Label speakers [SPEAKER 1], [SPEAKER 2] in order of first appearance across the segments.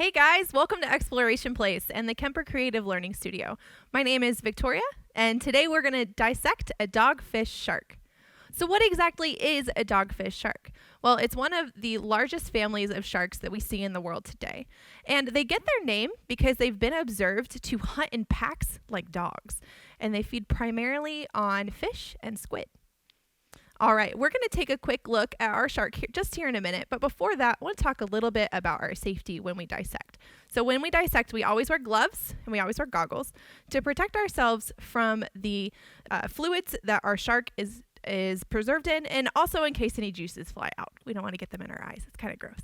[SPEAKER 1] Hey guys, welcome to Exploration Place and the Kemper Creative Learning Studio. My name is Victoria, and today we're going to dissect a dogfish shark. So what exactly is a dogfish shark? Well, it's one of the largest families of sharks that we see in the world today. And they get their name because they've been observed to hunt in packs like dogs, and they feed primarily on fish and squid. All right, we're going to take a quick look at our shark here in a minute, but before that, I want to talk a little bit about our safety when we dissect. So when we dissect, we always wear gloves and we always wear goggles to protect ourselves from the fluids that our shark is preserved in, and also in case any juices fly out. We don't want to get them in our eyes. It's kind of gross.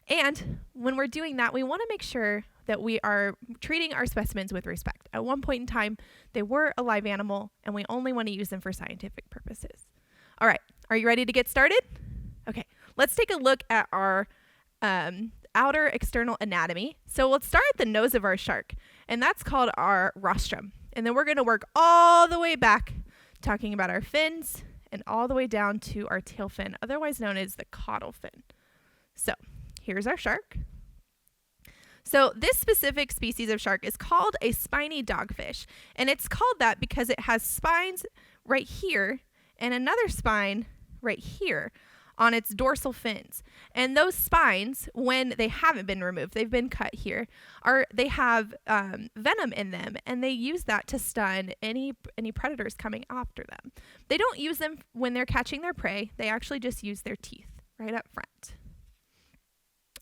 [SPEAKER 1] And when we're doing that, we want to make sure that we are treating our specimens with respect. At one point in time, they were a live animal, and we only want to use them for scientific purposes. All right, are you ready to get started? Okay, let's take a look at our outer external anatomy. So let's start at the nose of our shark, and that's called our rostrum. And then we're going to work all the way back, talking about our fins, and all the way down to our tail fin, otherwise known as the caudal fin. So here's our shark. So this specific species of shark is called a spiny dogfish, and it's called that because it has spines right here and another spine right here on its dorsal fins. And those spines, when they haven't been removed, they've been cut here, they have venom in them, and they use that to stun any predators coming after them. They don't use them when they're catching their prey. They actually just use their teeth right up front.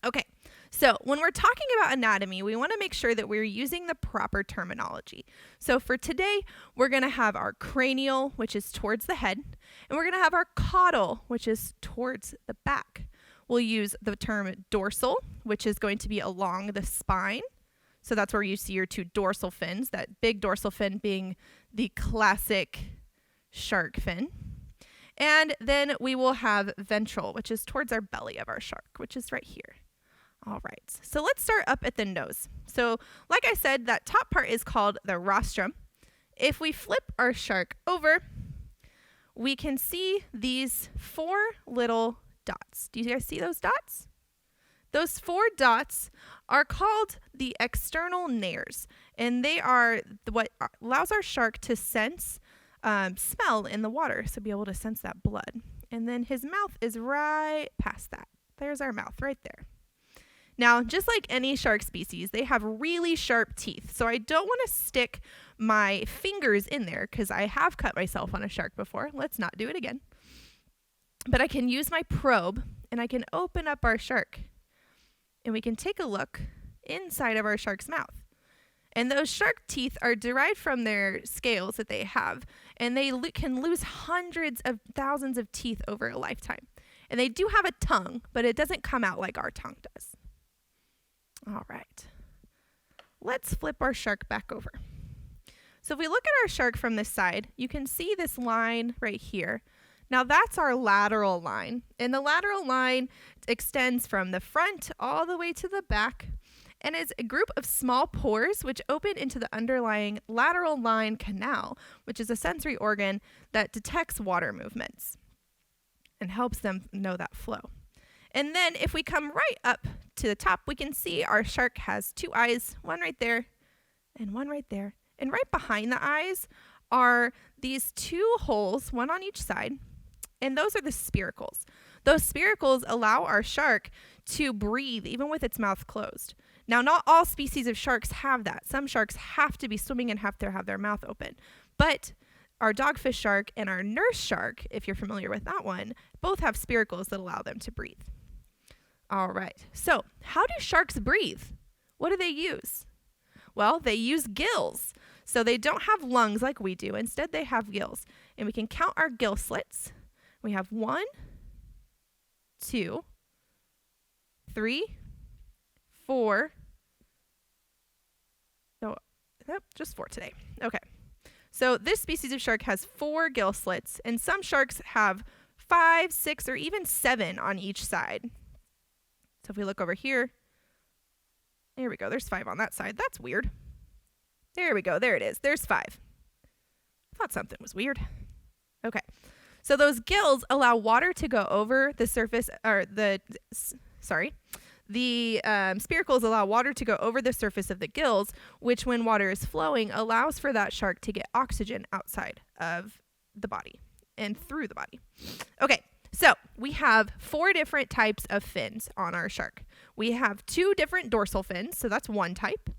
[SPEAKER 1] Okay, so when we're talking about anatomy, we want to make sure that we're using the proper terminology. So for today, we're going to have our cranial, which is towards the head, and we're going to have our caudal, which is towards the back. We'll use the term dorsal, which is going to be along the spine. So that's where you see your two dorsal fins, that big dorsal fin being the classic shark fin. And then we will have ventral, which is towards our belly of our shark, which is right here. All right, so let's start up at the nose. So like I said, that top part is called the rostrum. If we flip our shark over, we can see these four little dots. Do you guys see those dots? Those four dots are called the external nares, and they are what allows our shark to sense smell in the water, so be able to sense that blood. And then his mouth is right past that. There's our mouth right there. Now, just like any shark species, they have really sharp teeth. So I don't want to stick my fingers in there because I have cut myself on a shark before. Let's not do it again. But I can use my probe and I can open up our shark and we can take a look inside of our shark's mouth. And those shark teeth are derived from their scales that they have, and they can lose hundreds of thousands of teeth over a lifetime. And they do have a tongue, but it doesn't come out like our tongue does. All right, let's flip our shark back over. So if we look at our shark from this side, you can see this line right here. Now that's our lateral line, and the lateral line extends from the front all the way to the back, and is a group of small pores which open into the underlying lateral line canal, which is a sensory organ that detects water movements and helps them know that flow. And then if we come right up to the top, we can see our shark has two eyes, one right there and one right there. And right behind the eyes are these two holes, one on each side, and those are the spiracles. Those spiracles allow our shark to breathe even with its mouth closed. Now, not all species of sharks have that. Some sharks have to be swimming and have to have their mouth open. But our dogfish shark and our nurse shark, if you're familiar with that one, both have spiracles that allow them to breathe. All right, so how do sharks breathe? What do they use? Well, they use gills. So they don't have lungs like we do. Instead, they have gills. And we can count our gill slits. We have 1, 2, 3, 4. No, just 4 today. Okay. So this species of shark has 4 gill slits, and some sharks have 5, 6, or even 7 on each side. So if we look over here, there we go. There's 5 on that side. That's weird. There we go. There it is. There's 5. I thought something was weird. Okay. So those gills allow water to go over the surface, or The spiracles allow water to go over the surface of the gills, which when water is flowing allows for that shark to get oxygen outside of the body and through the body. Okay, so we have 4 different types of fins on our shark. We have 2 different dorsal fins, so that's one type.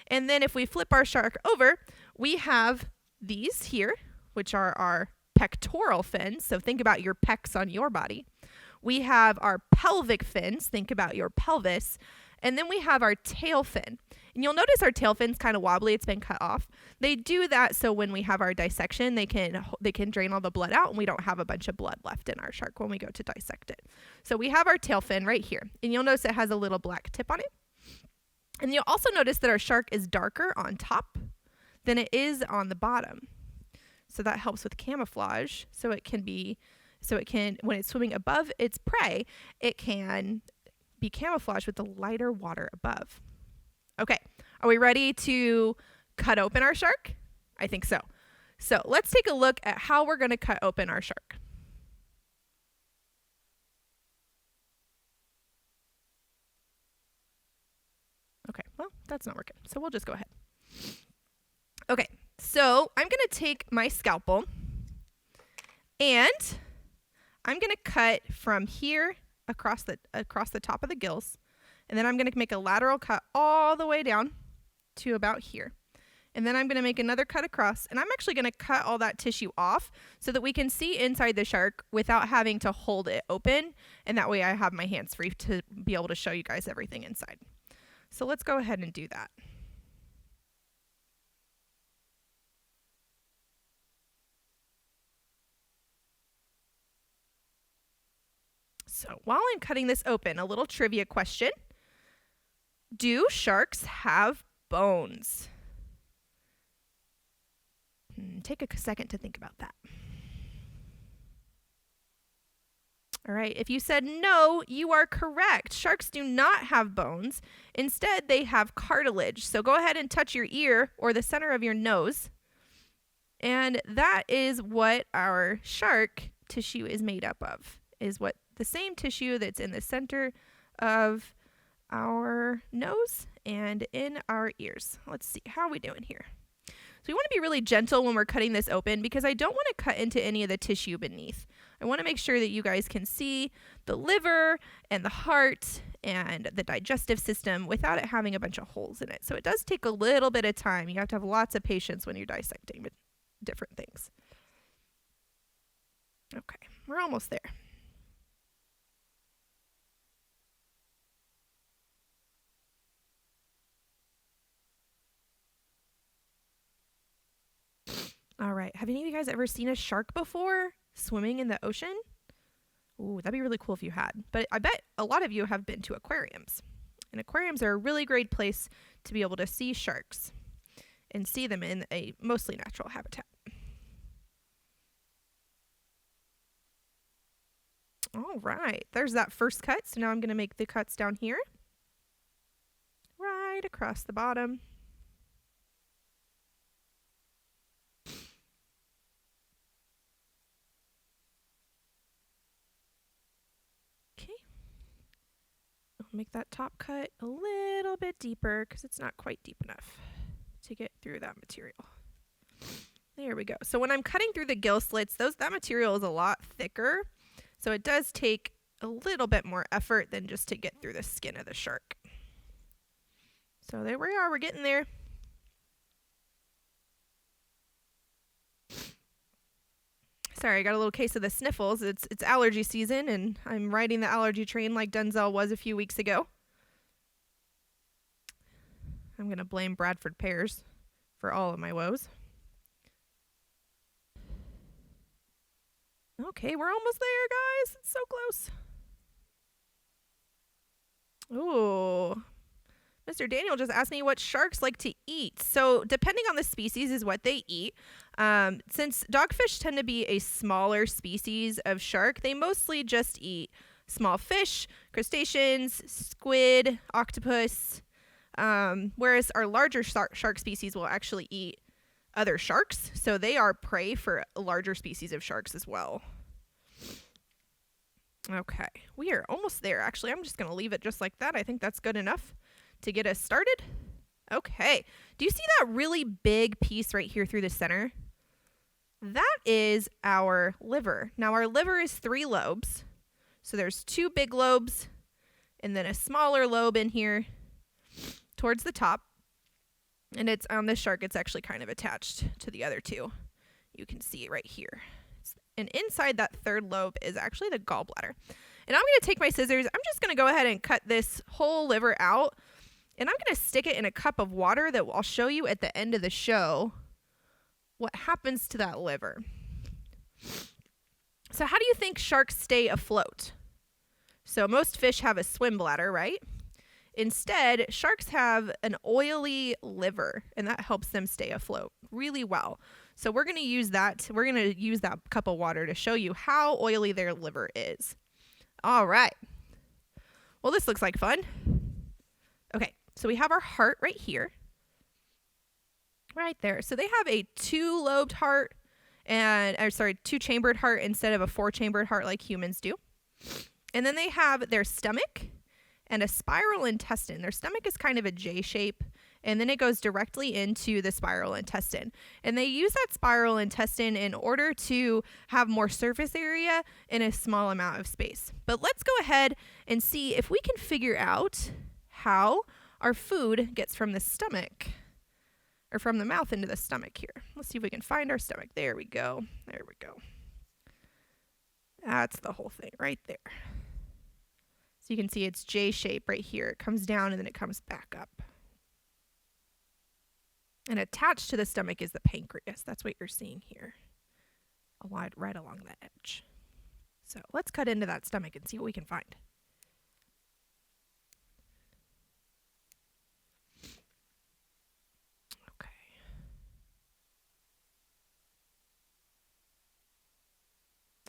[SPEAKER 1] And then if we flip our shark over, we have these here, which are our pectoral fins. So think about your pecs on your body. We have our pelvic fins. Think about your pelvis. And then we have our tail fin. And you'll notice our tail fin's kind of wobbly. It's been cut off. They do that so when we have our dissection, they can drain all the blood out and we don't have a bunch of blood left in our shark when we go to dissect it. So we have our tail fin right here. And you'll notice it has a little black tip on it. And you'll also notice that our shark is darker on top than it is on the bottom. So that helps with camouflage. So it can, when it's swimming above its prey, it can be camouflaged with the lighter water above. Okay, are we ready to cut open our shark? I think so. So let's take a look at how we're going to cut open our shark. Okay, well, that's not working. So we'll just go ahead. Okay, so I'm going to take my scalpel and I'm going to cut from here across the top of the gills. And then I'm going to make a lateral cut all the way down to about here. And then I'm going to make another cut across. And I'm actually going to cut all that tissue off so that we can see inside the shark without having to hold it open. And that way I have my hands free to be able to show you guys everything inside. So let's go ahead and do that. So while I'm cutting this open, a little trivia question. Do sharks have bones? Take a second to think about that. All right, if you said no, you are correct. Sharks do not have bones. Instead, they have cartilage. So go ahead and touch your ear or the center of your nose. And that is what our shark tissue is made up of, is what the same tissue that's in the center of our nose and in our ears. Let's see, how are we doing here? So we want to be really gentle when we're cutting this open because I don't want to cut into any of the tissue beneath. I want to make sure that you guys can see the liver and the heart and the digestive system without it having a bunch of holes in it. So it does take a little bit of time. You have to have lots of patience when you're dissecting different things. Okay, we're almost there. All right, have any of you guys ever seen a shark before swimming in the ocean? Ooh, that'd be really cool if you had. But I bet a lot of you have been to aquariums. And aquariums are a really great place to be able to see sharks and see them in a mostly natural habitat. All right, there's that first cut. So now I'm going to make the cuts down here, right across the bottom. Make that top cut a little bit deeper because it's not quite deep enough to get through that material. There we go. So when I'm cutting through the gill slits, that material is a lot thicker. So it does take a little bit more effort than just to get through the skin of the shark. So there we are. We're getting there. Sorry, I got a little case of the sniffles. It's allergy season, and I'm riding the allergy train like Denzel was a few weeks ago. I'm going to blame Bradford pears for all of my woes. Okay, we're almost there, guys. It's so close. Ooh. Mr. Daniel just asked me what sharks like to eat. So depending on the species is what they eat. Since dogfish tend to be a smaller species of shark, they mostly just eat small fish, crustaceans, squid, octopus, whereas our larger shark species will actually eat other sharks. So they are prey for larger species of sharks as well. Okay, we are almost there. Actually, I'm just going to leave it just like that. I think that's good enough to get us started. Okay, do you see that really big piece right here through the center? That is our liver. Now, our liver is 3 lobes. So there's 2 big lobes and then a smaller lobe in here towards the top. And it's on this shark, it's actually kind of attached to the other 2. You can see it right here. And inside that 3rd lobe is actually the gallbladder. And I'm going to take my scissors. I'm just going to go ahead and cut this whole liver out. And I'm going to stick it in a cup of water that I'll show you at the end of the show what happens to that liver. So how do you think sharks stay afloat? So most fish have a swim bladder, right? Instead, sharks have an oily liver, and that helps them stay afloat really well. So we're going to use that. We're going to use that cup of water to show you how oily their liver is. All right. Well, this looks like fun. Okay, so we have our heart right here. Right there. So they have a 2-lobed heart and, 2-chambered heart instead of a 4-chambered heart like humans do. And then they have their stomach and a spiral intestine. Their stomach is kind of a J shape, and then it goes directly into the spiral intestine. And they use that spiral intestine in order to have more surface area in a small amount of space. But let's go ahead and see if we can figure out how our food gets from the stomach, or from the mouth into the stomach here. Let's see if we can find our stomach. There we go. There we go. That's the whole thing right there. So you can see it's J shape right here. It comes down and then it comes back up. And attached to the stomach is the pancreas. That's what you're seeing here, right along the edge. So let's cut into that stomach and see what we can find.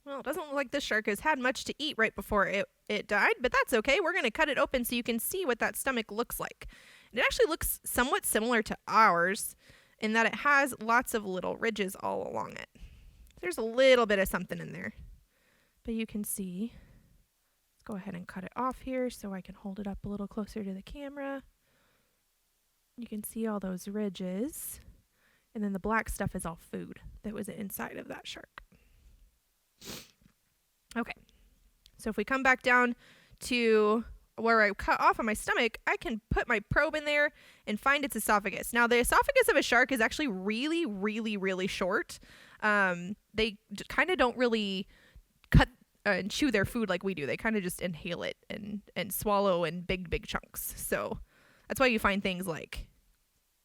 [SPEAKER 1] Well, it doesn't look like this shark has had much to eat right before it died, but that's okay. We're going to cut it open so you can see what that stomach looks like. It actually looks somewhat similar to ours in that it has lots of little ridges all along it. There's a little bit of something in there, but you can see. Let's go ahead and cut it off here so I can hold it up a little closer to the camera. You can see all those ridges, and then the black stuff is all food that was inside of that shark. Okay, so if we come back down to where I cut off on my stomach, I can put my probe in there and find its esophagus. Now, the esophagus of a shark is actually really, really, really short. They kind of don't really cut and chew their food like we do. They kind of just inhale it and swallow in big, big chunks. So that's why you find things like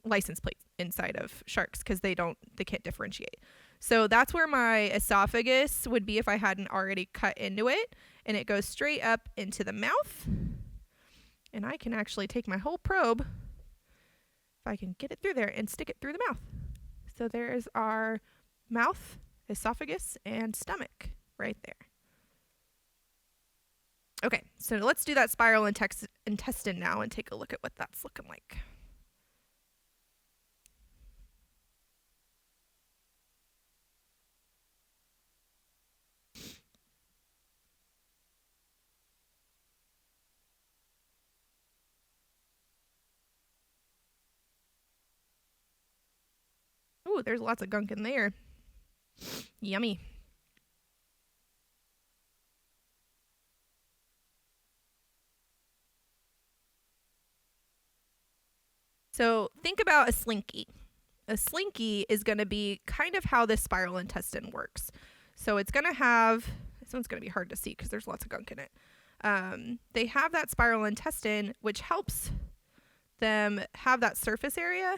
[SPEAKER 1] license plates inside of sharks, because they can't differentiate. So that's where my esophagus would be if I hadn't already cut into it, and it goes straight up into the mouth. And I can actually take my whole probe, if I can get it through there, and stick it through the mouth. So there's our mouth, esophagus, and stomach right there. Okay, so let's do that spiral intestine now and take a look at what that's looking like. Ooh, there's lots of gunk in there. Yummy. So think about a slinky. A slinky is going to be kind of how this spiral intestine works. So it's going to have, this one's going to be hard to see because there's lots of gunk in it. They have that spiral intestine, which helps them have that surface area.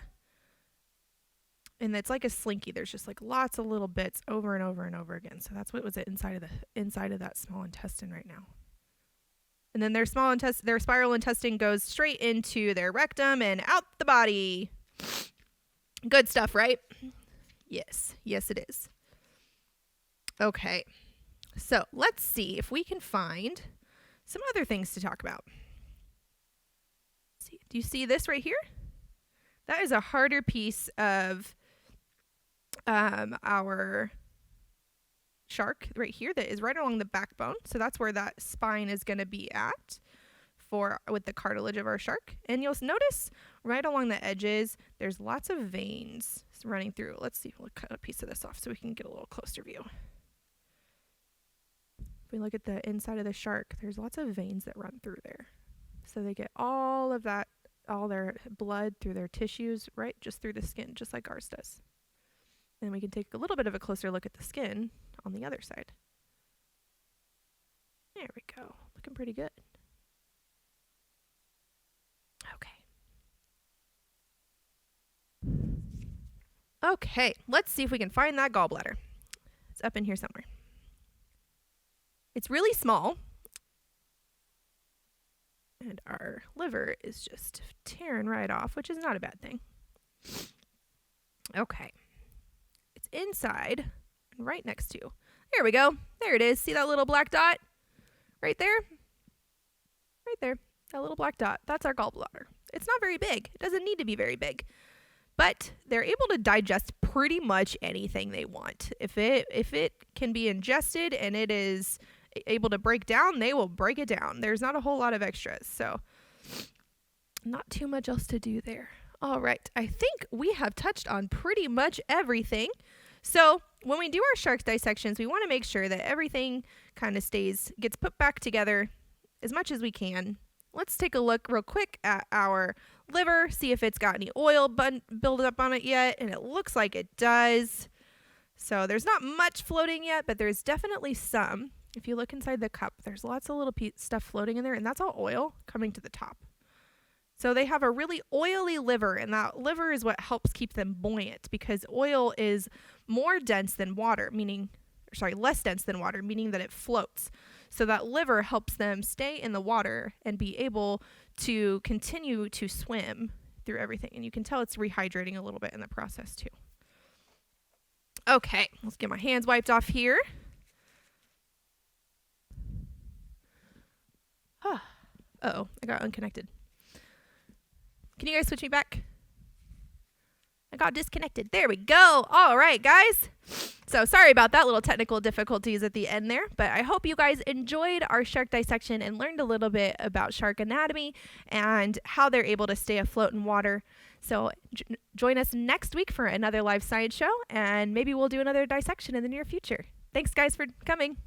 [SPEAKER 1] And it's like a slinky. There's just like lots of little bits over and over and over again. So that's what was inside of that small intestine right now. And then their spiral intestine goes straight into their rectum and out the body. Good stuff, right? Yes. Yes, it is. Okay. So let's see if we can find some other things to talk about. Do you see this right here? That is a harder piece of our shark right here that is right along the backbone. So that's where that spine is going to be at with the cartilage of our shark. And you'll notice right along the edges, there's lots of veins running through. Let's see, we'll cut a piece of this off so we can get a little closer view. If we look at the inside of the shark, there's lots of veins that run through there. So they get all of that, all their blood through their tissues, right just through the skin, just like ours does. And we can take a little bit of a closer look at the skin on the other side. There we go, looking pretty good. Okay, let's see if we can find that gallbladder. It's up in here somewhere. It's really small. And our liver is just tearing right off, which is not a bad thing. Okay. It's inside, right next to. There we go. There it is. See that little black dot? Right there? Right there. That little black dot. That's our gallbladder. It's not very big. It doesn't need to be very big. But they're able to digest pretty much anything they want. If it can be ingested and it is able to break down, they will break it down. There's not a whole lot of extras, so not too much else to do there. All right, I think we have touched on pretty much everything. So when we do our shark dissections, we want to make sure that everything kind of gets put back together as much as we can. Let's take a look real quick at our liver, see if it's got any oil build up on it yet, and it looks like it does. So there's not much floating yet, but there's definitely some. If you look inside the cup, there's lots of little stuff floating in there, and that's all oil coming to the top. So they have a really oily liver, and that liver is what helps keep them buoyant, because oil is more dense than water, less dense than water, meaning that it floats. So that liver helps them stay in the water and be able to continue to swim through everything. And you can tell it's rehydrating a little bit in the process too. Okay, let's get my hands wiped off here. Uh-oh, I got unconnected. Can you guys switch me back? I got disconnected. There we go. All right, guys. So sorry about that, little technical difficulties at the end there, but I hope you guys enjoyed our shark dissection and learned a little bit about shark anatomy and how they're able to stay afloat in water. So join us next week for another live science show, and maybe we'll do another dissection in the near future. Thanks, guys, for coming.